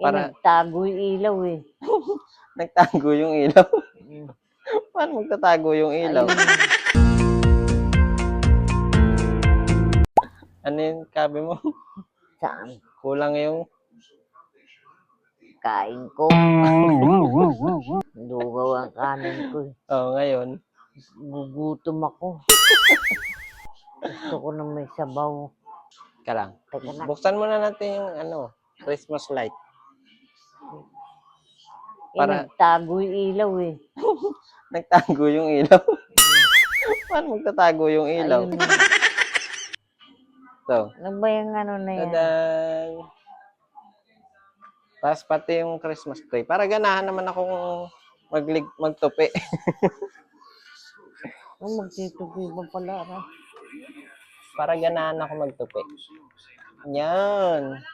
Para nagtago yung ilaw eh. nagtago yung ilaw. Mm. Paano magtatago yung ilaw? Ayun. Ano yung sabi mo? Saan? Kulang yung... Kain ko. Lugaw ang kanin ko eh. ngayon. Gugutom ako. Gusto ko na may sabaw. Ka lang. Teka na. Buksan muna natin yung Christmas light. Para Nagtago yung ilaw eh. nagtago yung ilaw. Paano magtatago yung ilaw? Ayun. Ito. Ano ba yung ano na yan? Tadan! Tapos pati yung Christmas tree. Para ganahan naman akong magtupi. Magtitupi ba pala? Para ganahan ako magtupi. Yan.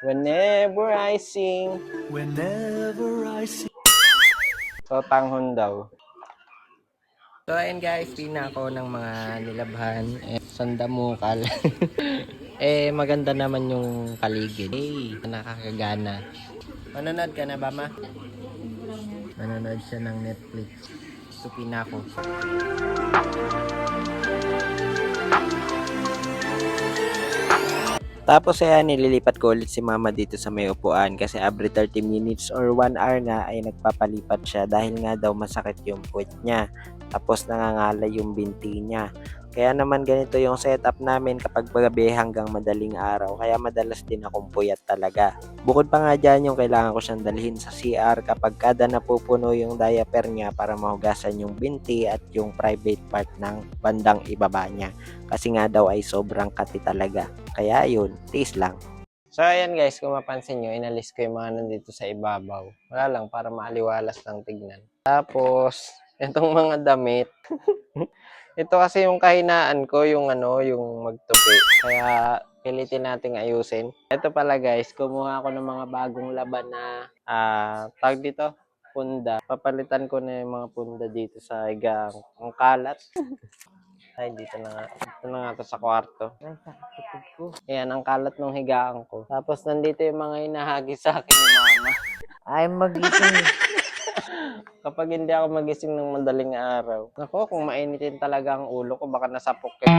Whenever I sing. So, tanghon daw. So, ayun guys, pina ako ng mga nilabhan. Sandamukal. Maganda naman yung paligid. Nakakagana. Manonood ka na ba, ma? Manonood siya ng Netflix. So, pina ako. Tapos nililipat ko ulit si mama dito sa may upuan kasi every 30 minutes or 1 hour nga ay nagpapalipat siya dahil nga daw masakit yung puwet niya. Tapos nangangalay yung binti niya. Kaya naman ganito yung setup namin kapag gabi hanggang madaling araw. Kaya madalas din akong puyat talaga. Bukod pa nga dyan yung kailangan ko siyang dalhin sa CR kapag kada napupuno yung diaper niya para mahugasan yung binti at yung private part ng bandang ibaba niya. Kasi nga daw ay sobrang kati talaga. Kaya yun, tiis lang. So ayan guys, kung mapansin nyo, inalis ko yung mga nandito sa ibabaw. Wala lang, para maaliwalas lang tignan. Tapos, itong mga damit. Ito kasi yung kahinaan ko, yung magtupi. Kaya pilitin nating ayusin. Ito pala guys, kumuha ako ng mga bagong laban na tag dito, punda. Papalitan ko na yung mga punda dito sa higang. Ang kalat. Ay, dito na nga. Dito na nga to sa kwarto. Ay, sakit ko. Ayan, ang kalat ng higaan ko. Tapos nandito yung mga hinahagi sa akin ni mama. Ay, magising. Kapag hindi ako magising ng madaling araw. Nako, kung mainitin talaga ang ulo ko, baka nasapok kita.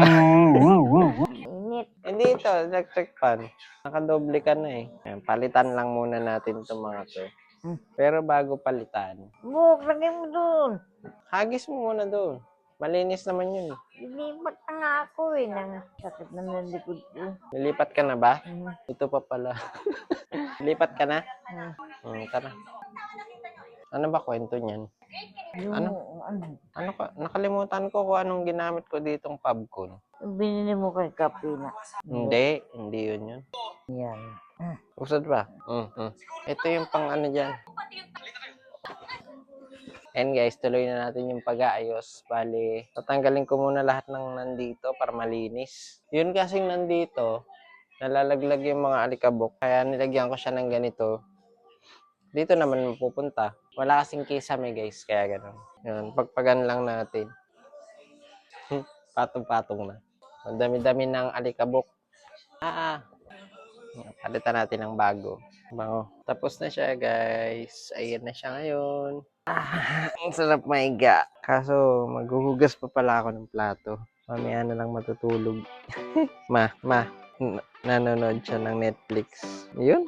Init. Hindi ito, electric fan. Nakadoble ka na eh. Ayan, palitan lang muna natin itong mga to. Pero bago palitan, Buk, lagay mo dun. hagis mo muna doon. Malinis naman yun. Lilipat na nga ako eh. Sakit na ng likod ko. Nilipat ka na ba? Ito pa pala. Lipat ka na? Tara. Ano ba kwento niyan? Nakalimutan ko kung anong ginamit ko ditong Pabcon. Binili mo kay Kapina. Hindi yun. Yan. Usad ba? Ito yung pang ano dyan. And guys, tuloy na natin yung pag-aayos. Bali, tatanggalin ko muna lahat ng nandito para malinis. Yun kasing nandito, nalalaglag yung mga alikabok. Kaya nilagyan ko siya ng ganito. Dito naman mapupunta. Wala kasing kisame guys, kaya gano'n. Yun, pagpagan lang natin. Patong-patong na. Ang dami-dami ng alikabok. Palitan natin ng bago. Bango. Tapos na siya guys. Ayan na siya ngayon. Ang sarap maiga. Kaso maghuhugas pa pala ako ng plato. Mamaya na lang matutulog. Nanonood siya ng Netflix. Yun.